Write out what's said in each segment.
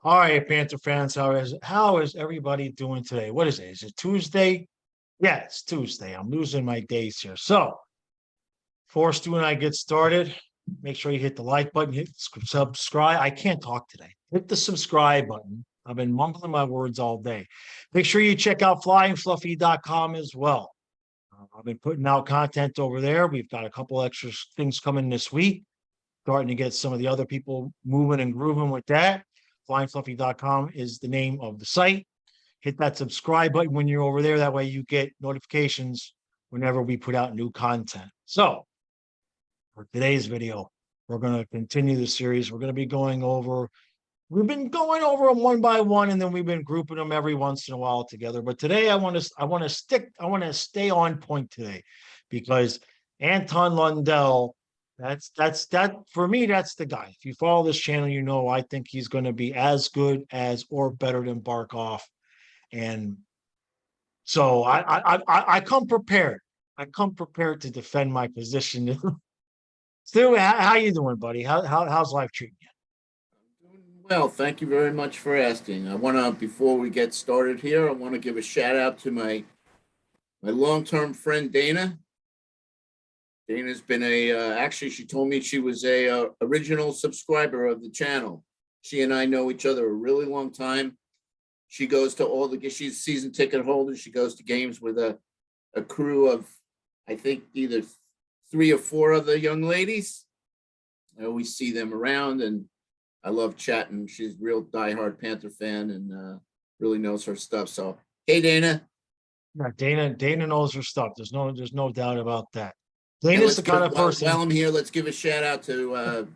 All right, Panther fans, how is everybody doing today? What is it? Is it Tuesday? Yeah, it's Tuesday. I'm losing my days here. So, before Stu and I get started, make sure you hit the like button, hit subscribe. I can't talk today. Hit the subscribe button. I've been mumbling my words all day. Make sure you check out flyingfluffy.com as well. I've been putting out content over there. We've got a couple extra things coming this week, starting to get some of the other people moving and grooving with that. Flyingfluffy.com is the name of the site. Hit that subscribe button when you're over there. That way you get notifications whenever we put out new content. So for today's video, we're going to continue the series. We're going to be we've been going over them one by one, and then we've been grouping them every once in a while together. But today I want to stay on point today, because Anton Lundell, that for me, that's the guy. If you follow this channel, you know I think he's going to be as good as or better than Barkhoff. And so I come prepared. I come prepared to defend my position. Stu, how you doing, buddy? How's life treating you? Well, thank you very much for asking. Before we get started here, I want to give a shout out to my long-term friend, Dana. Dana's been actually, she told me she was a original subscriber of the channel. She and I know each other a really long time. She goes to she's a season ticket holder. She goes to games with a crew of, I think, either 3 or 4 other young ladies. I always see them around, and I love chatting. She's a real diehard Panther fan and really knows her stuff. So, hey, Dana. Yeah, Dana knows her stuff. There's no doubt about that. Dana's the kind of person. While I'm here, let's give a shout out to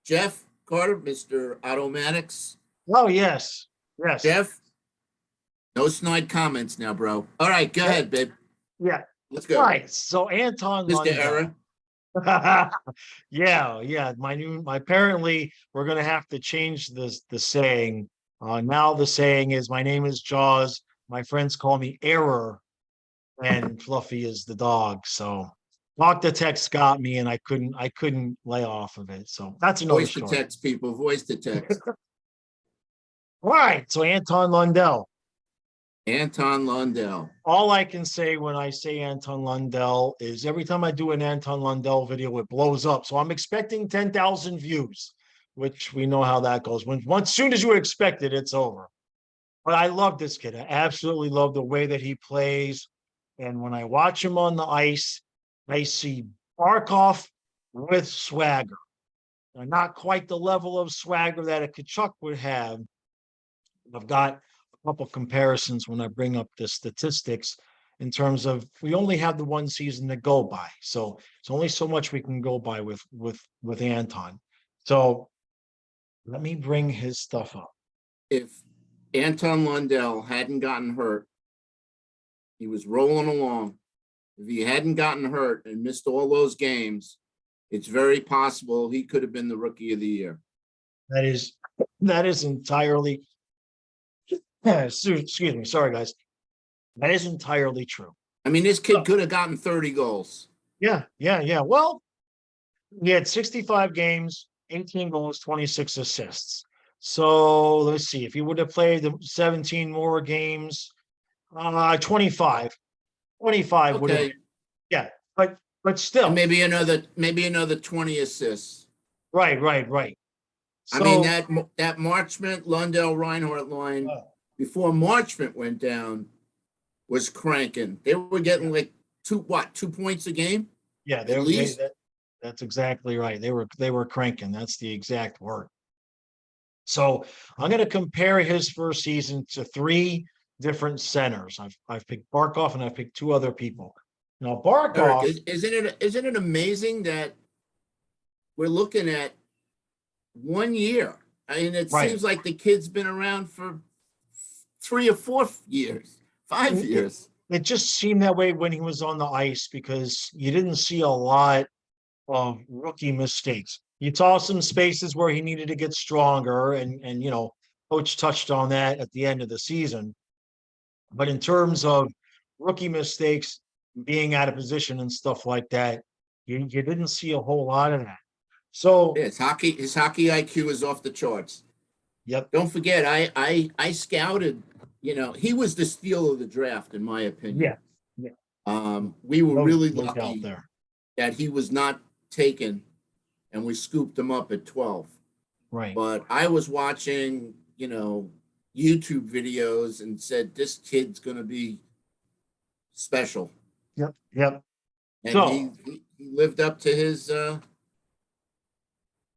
Jeff Carter, Mr. Automatics. Oh, yes. Jeff, no snide comments now, bro. All right, go ahead, babe. Yeah. Let's go. All right. So Anton Mr. Lundell. Era. yeah. Apparently we're gonna have to change the saying. Now the saying is, my name is Jaws. My friends call me Error, and Fluffy is the dog. So talk to text got me, and I couldn't lay off of it. So that's another voice story. To text, people. Voice to text. All right. So Anton Lundell. Anton Londell. All I can say when I say Anton Lundell is every time I do an Anton Lundell video, it blows up. So I'm expecting 10,000 views, which we know how that goes. Once soon as you expect it, it's over. But I love this kid. I absolutely love the way that he plays. And when I watch him on the ice, I see Barkhoff with swagger. Now, not quite the level of swagger that a Tkachuk would have. I've got couple comparisons when I bring up the statistics in terms of we only have the one season to go by. So it's only so much we can go by with Anton. So let me bring his stuff up. If Anton Lundell hadn't gotten hurt, he was rolling along. If he hadn't gotten hurt and missed all those games, it's very possible he could have been the Rookie of the Year. That is entirely excuse me. Sorry, guys. That is entirely true. I mean, this kid could have gotten 30 goals. Yeah. Well, he had 65 games, 18 goals, 26 assists. So let's see. If he would have played the 17 more games, 25 Okay. would have. Yeah, but still. And maybe another 20 assists. Right. So, I mean, that Marchment, Lundell, Reinhart line. Before Marchment went down, was cranking. They were getting like 2 points a game? Yeah, at least. That's exactly right. They were cranking. That's the exact word. So I'm going to compare his first season to 3 different centers. I've picked Barkhoff and I've picked 2 other people. Now Barkhoff, Eric, isn't it amazing that we're looking at 1 year? I mean, it seems like the kid's been around for 3 or 4 years, 5 years. It just seemed that way when he was on the ice because you didn't see a lot of rookie mistakes. You saw some spaces where he needed to get stronger, and coach touched on that at the end of the season. But in terms of rookie mistakes, being out of position and stuff like that, you didn't see a whole lot of that. So his hockey IQ is off the charts. Yep. Don't forget, I scouted, he was the steal of the draft, in my opinion. Yeah. Yeah. We were No, really no doubt lucky there. that he was not taken and we scooped him up at 12. Right. But I was watching, YouTube videos and said, this kid's going to be special. Yep. Yep. And he, So he lived up to his,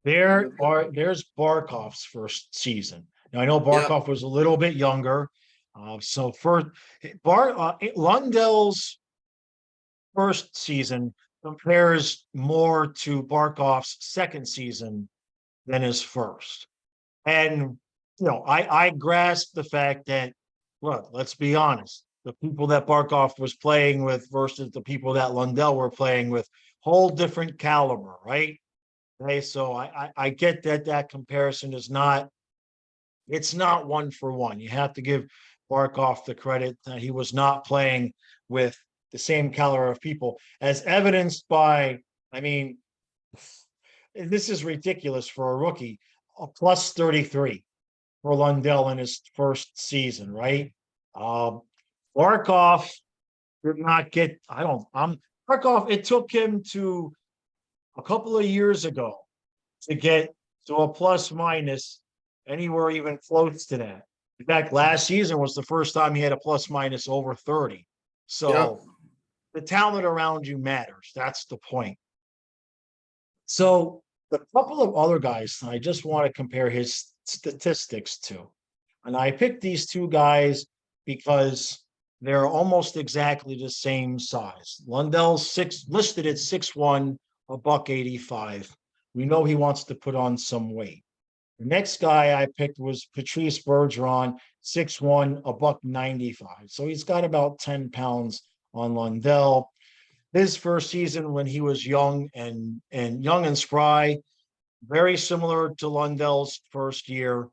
there's Barkhoff's first season. Now I know yeah, Barkhoff was a little bit younger. So first Lundell's first season compares more to Barkhoff's second season than his first. And I grasp the fact that, look, let's be honest, the people that Barkhoff was playing with versus the people that Lundell were playing with, whole different caliber, right? Okay, so I get that comparison is not, it's not one for one. You have to give Barkhoff the credit that he was not playing with the same caliber of people, as evidenced by, I mean, this is ridiculous for a rookie, a plus 33 for Lundell in his first season, right? Um, Barkhoff did not get, Barkhoff, it took him to a couple of years ago to get to a plus minus anywhere even close to that. In fact, last season was the first time he had a plus minus over 30. yeah. So the talent around you matters. That's the point. So the couple of other guys I just want to compare his statistics to. And I picked these two guys because they're almost exactly the same size. Lundell's listed at 6'1", a buck 85. We know he wants to put on some weight. The next guy I picked was Patrice Bergeron, 6'1", a buck 95. So he's got about 10 pounds on Lundell. His first season when he was young and young and spry, very similar to Lundell's first year.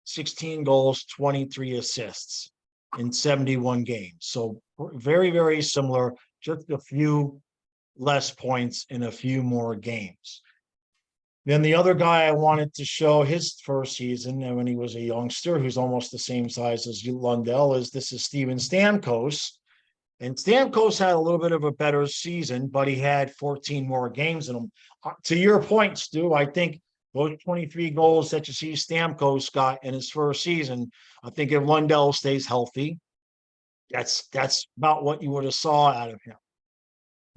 16 goals, 23 assists in 71 games. So very, very similar, just a few less points in a few more games. Then the other guy I wanted to show his first season, and when he was a youngster, who's almost the same size as Lundell, is Steven Stamkos. And Stamkos had a little bit of a better season, but he had 14 more games in him. To your point, Stu, I think those 23 goals that you see Stamkos got in his first season, I think if Lundell stays healthy, that's about what you would have saw out of him.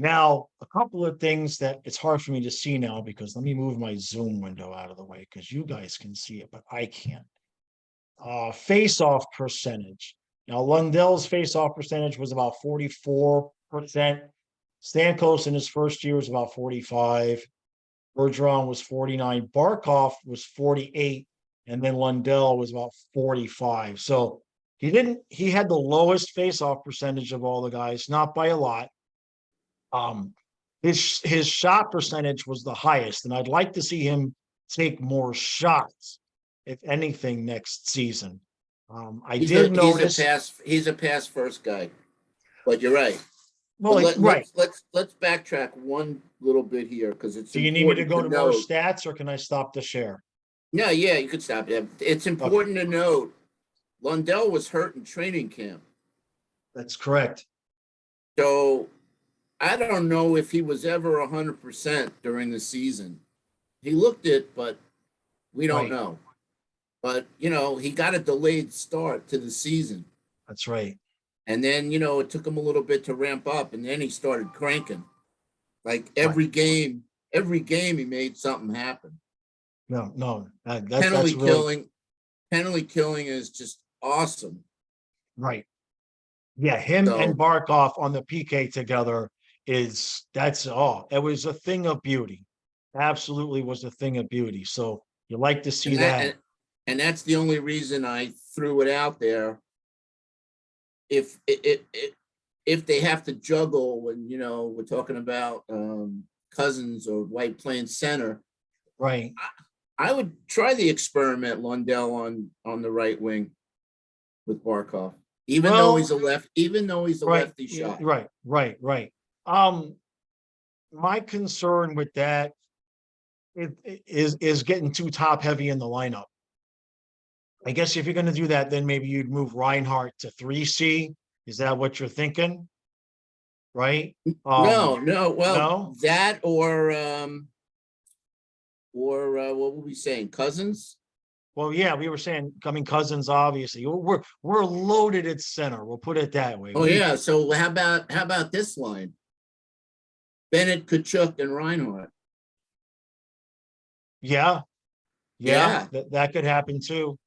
Now, a couple of things that it's hard for me to see now, because let me move my Zoom window out of the way because you guys can see it, but I can't. Face-off percentage. Now, Lundell's face-off percentage was about 44%. Stamkos in his first year was about 45. Bergeron was 49. Barkhoff was 48. And then Lundell was about 45. So he had the lowest face-off percentage of all the guys, not by a lot. His shot percentage was the highest, and I'd like to see him take more shots, if anything, next season. I did notice He's a pass first guy, but you're right. well, right. Let's backtrack one little bit here because it's Do you need me to important go to more note. stats, or can I stop the share? Yeah, you could stop it. It's important to note Lundell was hurt in training camp. That's correct. So I don't know if he was ever 100% during the season. He looked it, but we don't know. But, he got a delayed start to the season. That's right. And then, it took him a little bit to ramp up, and then he started cranking. Like every game he made something happen. No, Penalty killing is just awesome. Right. Yeah, him and Barkhoff on the PK together it was a thing of beauty. Absolutely was a thing of beauty. So you like to see that. And that's the only reason I threw it out there. If they have to juggle when, we're talking about Cousins or White playing center. Right. I would try the experiment Lundell on the right wing with Barkhoff, even though he's a lefty shot. Right. My concern with that is getting too top heavy in the lineup. I guess if you're gonna do that, then maybe you'd move Reinhardt to 3C. Is that what you're thinking? Right? No. Well, No? that or what were we saying? Cousins? Well, yeah, we were saying, Cousins, obviously. We're loaded at center. We'll put it that way. Oh yeah. So how about this line? Bennett, Kachuk, and Reinhardt. Yeah, Yeah, that could happen too.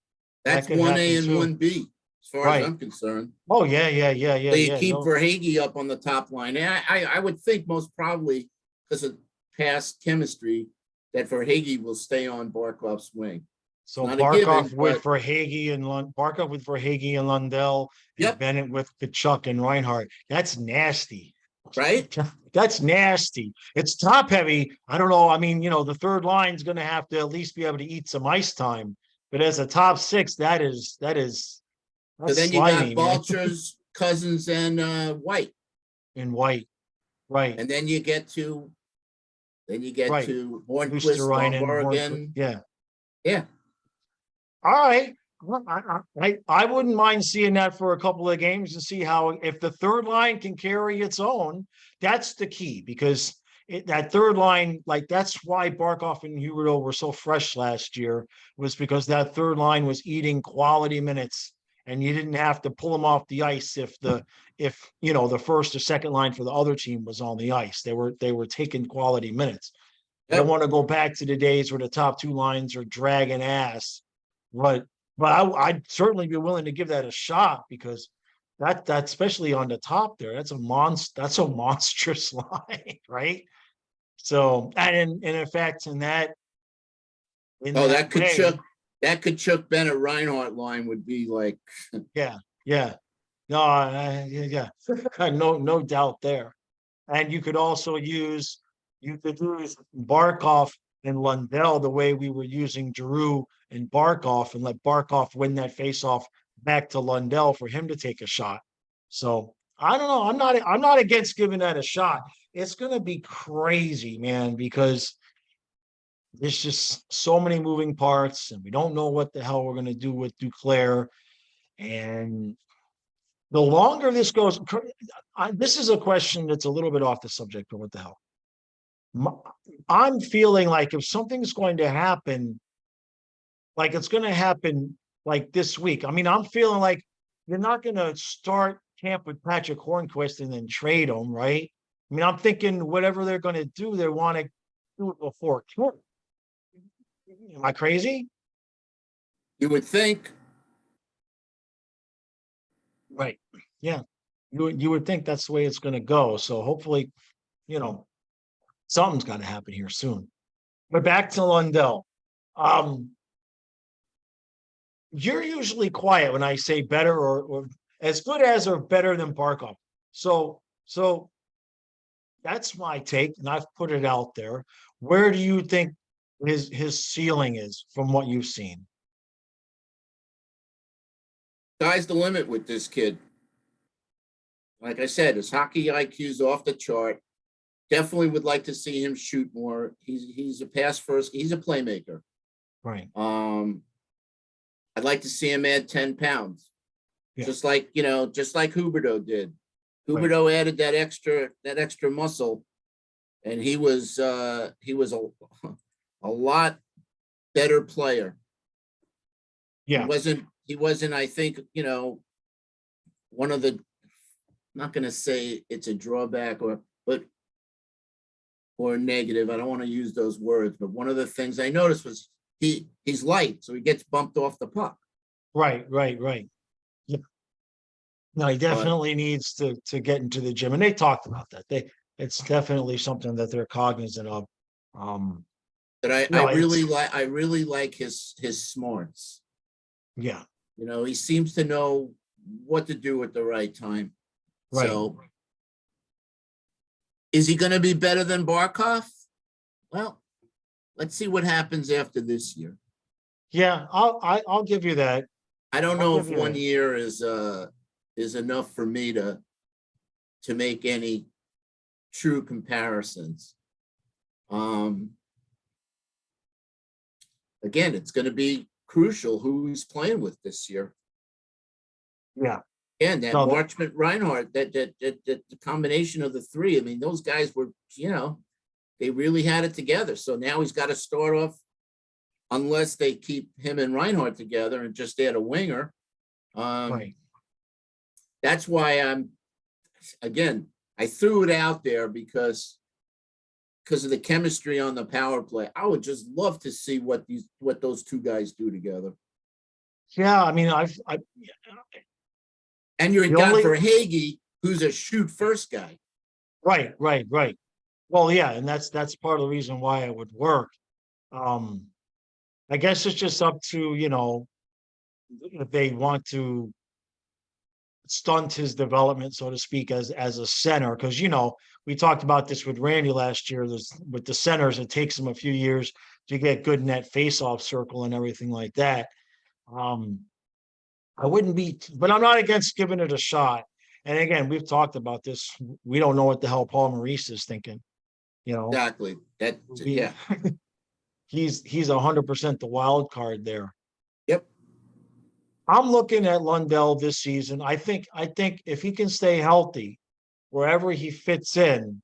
That that's could one A happen and too. one B, as far as Right. I'm concerned. Oh, yeah, So you keep no, Verhage up on the top line. And I would think most probably because of past chemistry that Verhage will stay on Barkhoff's wing. so Not a given, but Barkov with Verhage and Lundell, and yep, Bennett with Kachuk and Reinhardt. That's nasty. right. That's nasty. It's top heavy. I don't know. I mean, the third line's going to have to at least be able to eat some ice time. But as a top six, that's So then you got slimy, man. Balchers, Cousins, and White, In white, right, and then you get to right. Hornquist, Von Luosterainen, Hornqvist. Bergen. Yeah. Yeah, All right. Well, I wouldn't mind seeing that for a couple of games and see how, if the third line can carry its own. That's the key, because that third line, like, that's why Barkhoff and Huberdeau were so fresh last year, was because that third line was eating quality minutes, and you didn't have to pull them off the ice if the first or second line for the other team was on the ice. They were taking quality minutes. I don't yep. want to go back to the days where the top two lines are dragging ass, but I'd certainly be willing to give that a shot, because that especially on the top there, that's a monstrous line, right? So, and in fact, in that Oh, that way, Kachuk Bennett Reinhardt line would be like, yeah, no, yeah, no doubt there. And you could use Barkov and Lundell the way we were using Giroux and Barkov, and let Barkov win that faceoff back to Lundell for him to take a shot. So I don't know. I'm not against giving that a shot. It's gonna be crazy, man, because there's just so many moving parts, and we don't know what the hell we're gonna do with Duclair. And the longer this goes, this is a question that's a little bit off the subject, but what the hell? I'm feeling like if something's going to happen, like it's going to happen like this week. I mean, I'm feeling like you're not going to start camp with Patrick Hornquist and then trade him, right? I mean, I'm thinking whatever they're going to do, they want to do it before camp. Am I crazy? you would think. Right. Yeah. You would think that's the way it's going to go. So hopefully, something's got to happen here soon. But back to Lundell. You're usually quiet when I say better or as good as or better than Barkov. So that's my take, and I've put it out there. Where do you think his ceiling is from what you've seen? Sky's the limit with this kid. Like I said, his hockey IQ is off the chart. Definitely would like to see him shoot more. He's a pass first. He's a playmaker. Right. I'd like to see him add 10 pounds. Yeah. Just like Huberdeau did. Huberdeau added that extra muscle, and he was a lot better player. Yeah. He wasn't, I think, one of the, I'm not going to say it's a drawback or negative. I don't want to use those words, but one of the things I noticed was he's light, so he gets bumped off the puck. Right. Yeah. No, he definitely needs to get into the gym, and they talked about that. It's definitely something that they're cognizant of. But I really like his smarts. Yeah. He seems to know what to do at the right time. Right. So is he going to be better than Barkov? Well, let's see what happens after this year. Yeah, I'll give you that. I don't know if 1 year is enough for me to make any true comparisons. Again, it's going to be crucial who he's playing with this year. Yeah. And that No, Marchment Reinhardt, that the combination of the three, I mean, those guys were, they really had it together. So now he's got to start off, unless they keep him and Reinhardt together and just add a winger. right. That's why I threw it out there because of the chemistry on the power play. I would just love to see what those two guys do together. Yeah, I mean, And you're The got only- for Hagee, who's a shoot first guy. right. Well, yeah, and that's part of the reason why it would work. I guess it's just up to, if they want to stunt his development, so to speak, as a center, because we talked about this with Randy last year. With the centers, it takes them a few years to get good net face-off circle and everything like that. I wouldn't be, but I'm not against giving it a shot. And again, we've talked about this. We don't know what the hell Paul Maurice is thinking. Exactly. Yeah. He's 100% the wild card there. Yep. I'm looking at Lundell this season. I think if he can stay healthy, wherever he fits in,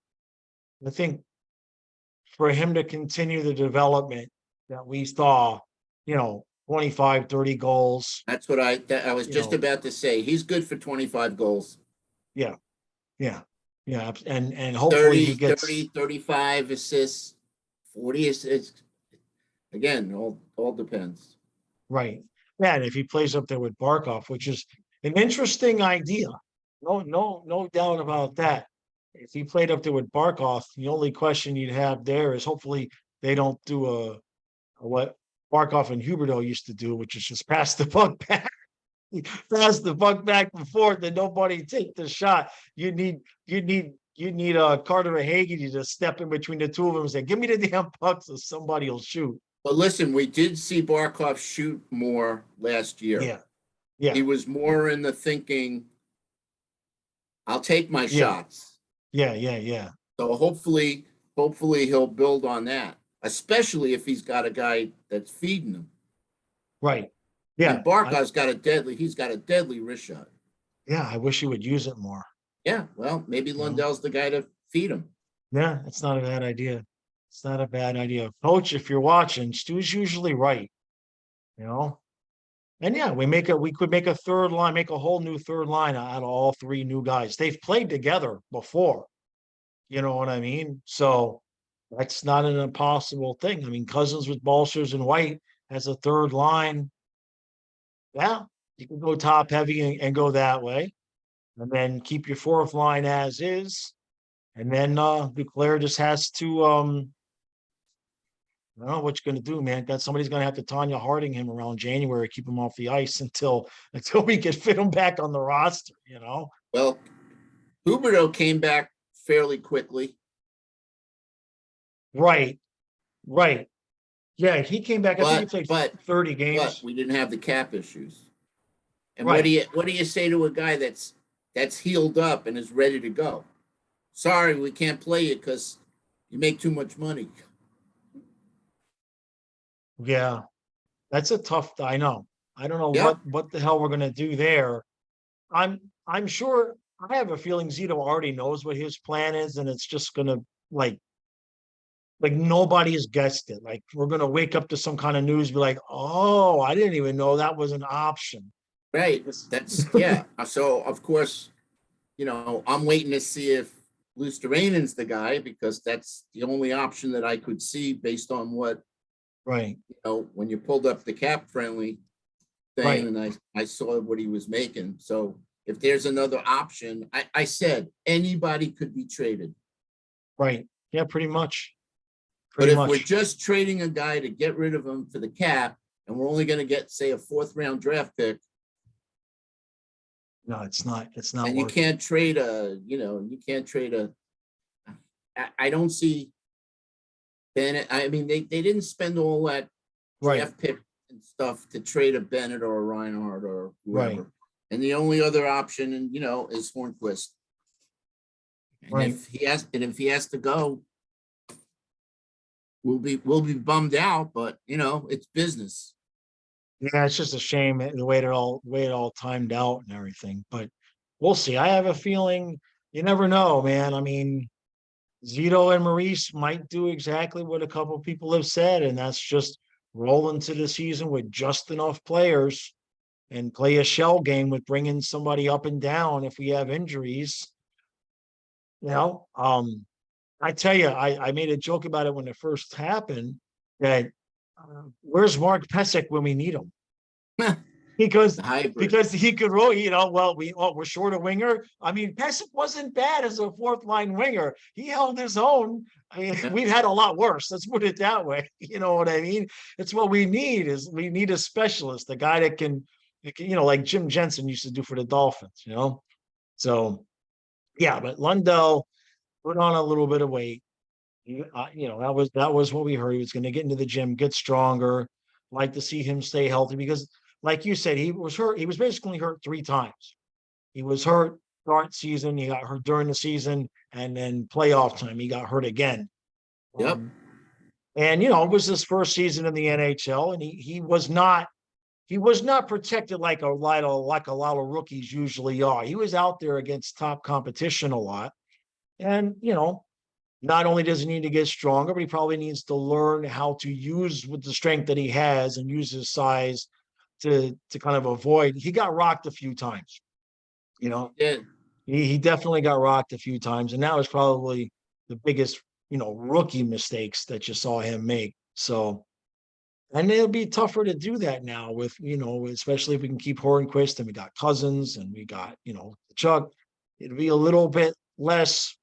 I think for him to continue the development that we saw, 25, 30 goals. That's what I was just about to say. He's good for 25 goals. Yeah. And hopefully 30, he gets 30, 35 assists, 40 assists. Again, all depends. right. Yeah, and if he plays up there with Barkhoff, which is an interesting idea. No doubt about that. If he played up there with Barkhoff, the only question you'd have there is hopefully they don't do what Barkhoff and Huberdeau used to do, which is just pass the puck back. Pass the puck back and forth, and nobody take the shot. You need Carter or Hagee to just step in between the two of them and say, "Give me the damn puck so somebody will shoot." But listen, we did see Barkhoff shoot more last year. Yeah. He was more in the thinking, I'll take my shots. Yeah. So hopefully he'll build on that, especially if he's got a guy that's feeding him. Right. Yeah. And Barkov's got a deadly wrist shot. Yeah, I wish he would use it more. Yeah, well, maybe Lundell's the guy to feed him. Yeah, it's not a bad idea. It's not a bad idea. Coach, if you're watching, Stu's usually right. And yeah, we could make a third line, make a whole new third line out of all three new guys. They've played together before. You know what I mean? So that's not an impossible thing. I mean, Cousins with Balsers and White as a third line. Yeah, you can go top heavy and go that way. And then keep your fourth line as is. And then Duclair just has to I don't know what you're gonna do, man. Somebody's gonna have to Tanya Harding him around January, keep him off the ice until we can fit him back on the roster, Well, Huberdeau came back fairly quickly. Right. Yeah, he came back. I think he played 30 games. But we didn't have the cap issues. And Right. what do you say to a guy that's healed up and is ready to go? Sorry, we can't play you because you make too much money. Yeah, that's a tough. I know. I don't know Yeah. what the hell we're gonna do there. I'm sure. I have a feeling Zito already knows what his plan is, and it's just gonna like nobody's guessed it. Like we're gonna wake up to some kind of news, be like, "Oh, I didn't even know that was an option." Right. That's yeah. So of course, I'm waiting to see if Lusteranen's the guy because that's the only option that I could see based on what Right. when you pulled up the cap friendly thing Right. and I saw what he was making. So if there's another option, I said anybody could be traded. Right. Yeah, pretty much. But if we're just trading a guy to get rid of him for the cap and we're only going to get, say, a 4th round draft pick. No, it's not. It's not. And you can't trade I don't see Bennett. I mean, they didn't spend all that draft pick and stuff to trade a Bennett or a Reinhardt or whoever. Right. And the only other option, is Hornquist. And if he has to go, we'll be bummed out, but it's business. Yeah, it's just a shame the way it all timed out and everything. But we'll see. I have a feeling you never know, man. I mean, Zito and Maurice might do exactly what a couple people have said, and that's just roll into the season with just enough players and play a shell game with bringing somebody up and down if we have injuries. You know, I tell you, I made a joke about it when it first happened that where's Mark Pesic when we need him? because The hybrid. because he could roll, well, we're short a winger. I mean, Pesic wasn't bad as a fourth line winger. He held his own. I mean, Yeah. we've had a lot worse. Let's put it that way. You know what I mean? It's what we need we need a specialist, a guy that can, like Jim Jensen used to do for the Dolphins, So yeah, but Lundell put on a little bit of weight. That was what we heard. He was going to get into the gym, get stronger. Like to see him stay healthy because, like you said, he was hurt. He was basically hurt 3 times. He was hurt start season. He got hurt during the season, and then playoff time he got hurt again. Yep. And it was his first season in the NHL, and he was not protected like a lot of rookies usually are. He was out there against top competition a lot, and not only does he need to get stronger, but he probably needs to learn how to use with the strength that he has and use his size to kind of avoid. He got rocked a few times, Yeah. he definitely got rocked a few times, and that was probably the biggest, rookie mistakes that you saw him make. So, and it'll be tougher to do that now with, especially if we can keep Hornquist and we got Cousins and we got, Chuck. It'll be a little bit less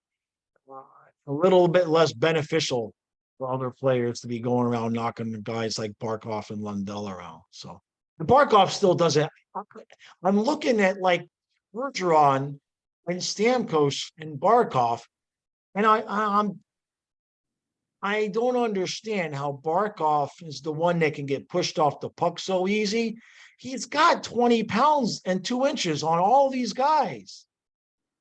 beneficial for other players to be going around knocking the guys like Barkhoff and Lundell around. So the Barkhoff still doesn't. I'm looking at like Bergeron and Stamkos and Barkhoff, and I don't understand how Barkhoff is the one that can get pushed off the puck so easy. He's got 20 pounds and 2 inches on all these guys.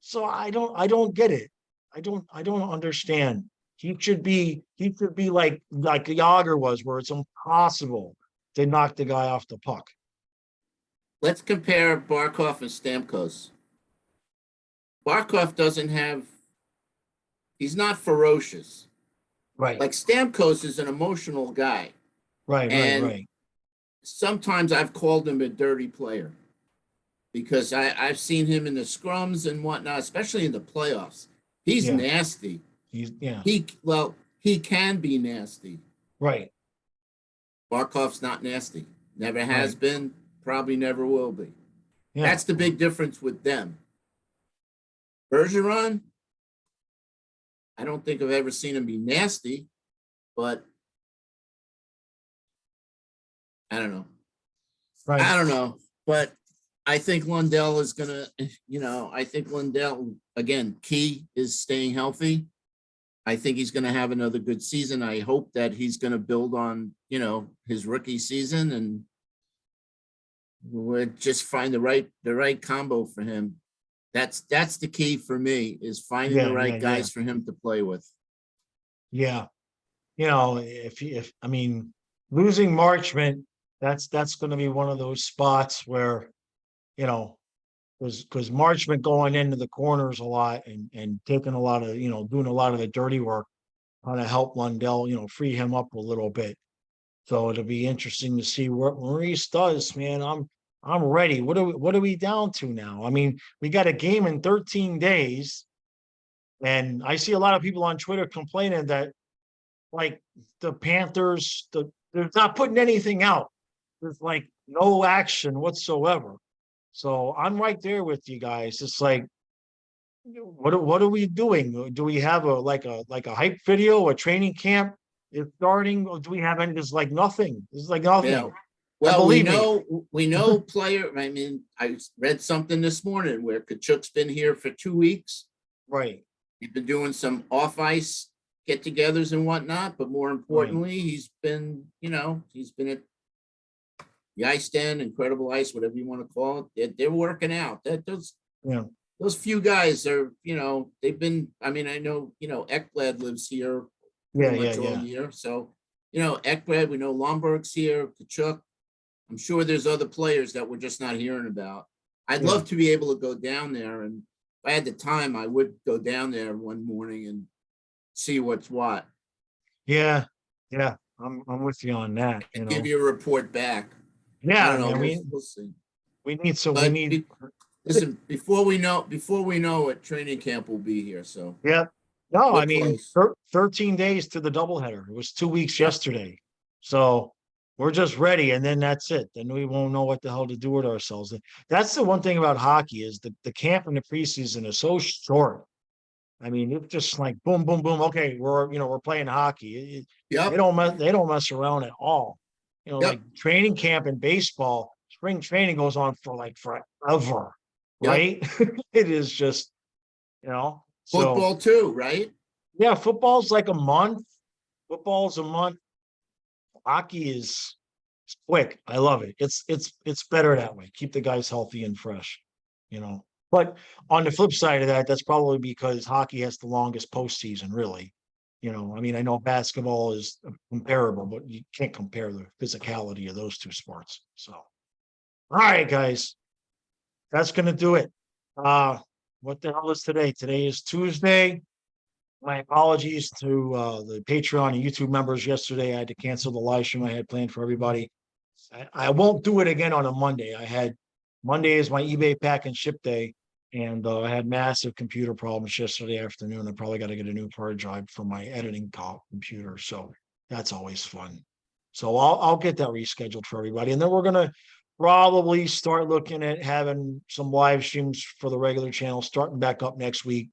So I don't get it. I don't understand. He should be like Yager was, where it's impossible to knock the guy off the puck. Let's compare Barkhoff and Stamkos. Barkhoff he's not ferocious. Right. Like Stamkos is an emotional guy. Right. Sometimes I've called him a dirty player because I've seen him in the scrums and whatnot, especially in the playoffs. He's nasty. He can be nasty. Right. Barkhoff's not nasty. Never has been, probably never will be. Yeah. That's the big difference with them. Bergeron, I don't think I've ever seen him be nasty, but I don't know. Right. I don't know, but I think Lundell is gonna, I think Lundell, again, key is staying healthy. I think he's gonna have another good season. I hope that he's gonna build on, his rookie season, and we'll just find the right combo for him. That's the key for me, is finding the right guys for him to play with. Yeah. If I mean, losing Marchment, that's going to be one of those spots where, because Marchment going into the corners a lot and taking a lot of, doing a lot of the dirty work, kind of help Lundell, free him up a little bit. So it'll be interesting to see what Maurice does, man. I'm ready. What are we down to now? I mean, we got a game in 13 days, and I see a lot of people on Twitter complaining that, like, the Panthers, they're not putting anything out. There's like no action whatsoever. So I'm right there with you guys. It's like, what are we doing? Do we have a hype video, a training camp is starting, or do we have any? There's like nothing. There's like nothing. Yeah. Well, we me. know player. I mean, I read something this morning where Kachuk's been here for 2 weeks. Right. He's been doing some off ice get-togethers and whatnot, but more importantly, he's been at the ice den, incredible ice, whatever you want to call it. They're working out. Those few guys are, they've been. I mean, I know, Ekblad lives here pretty much all year. So, Ekblad, we know Lomberg's here, Kachuk. I'm sure there's other players that we're just not hearing about. I'd Yeah. love to be able to go down there, and if I had the time, I would go down there one morning and see what's what. Yeah, yeah, I'm with you on that, And give you a report back. I Yeah, don't know. man, We'll see. we need some, we But need, listen, before we know it, training camp will be here. So yeah. No, we're I mean, close. 13 days to the doubleheader. It was 2 weeks yesterday. So we're just ready, and then that's it. Then we won't know what the hell to do with ourselves. That's the one thing about hockey is the camp and the preseason is so short. I mean, it's just like boom, boom, boom. Okay, we're playing hockey. They Yep. don't mess around at all. Like Yep. training camp in baseball, spring training goes on for like forever, Yep. right? It is just, so Football too, right? yeah, football's like a month. Football's a month. Hockey is quick. I love it. It's better that way. Keep the guys healthy and fresh, you know. But on the flip side of that, that's probably because hockey has the longest postseason, really. I mean, I know basketball is comparable, but you can't compare the physicality of those two sports. So, all right, guys, that's gonna do it. What the hell is today? Today is Tuesday. My apologies to the Patreon and YouTube members. Yesterday, I had to cancel the live stream I had planned for everybody. I won't do it again on a Monday. Monday is my eBay pack and ship day, and I had massive computer problems yesterday afternoon. I probably got to get a new hard drive for my editing computer, so that's always fun. So I'll get that rescheduled for everybody, and then we're gonna probably start looking at having some live streams for the regular channel starting back up next week.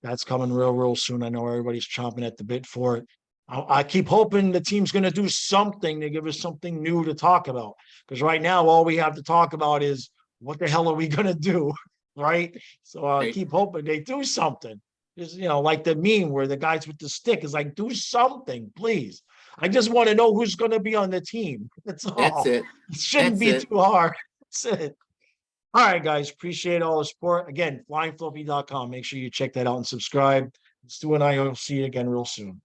That's coming real soon. I know everybody's chomping at the bit for it. I keep hoping the team's going to do something to give us something new to talk about. Because right now, all we have to talk about is what the hell are we going to do, right? So I Right. keep hoping they do something. Just, like the meme where the guys with the stick is like, do something, please. I just want to know who's going to be on the team. That's all. That's it. It shouldn't That's be it. too hard. That's it. All right, guys. Appreciate all the support. Again, flyingfluffy.com. Make sure you check that out and subscribe. Stu and I will see you again real soon.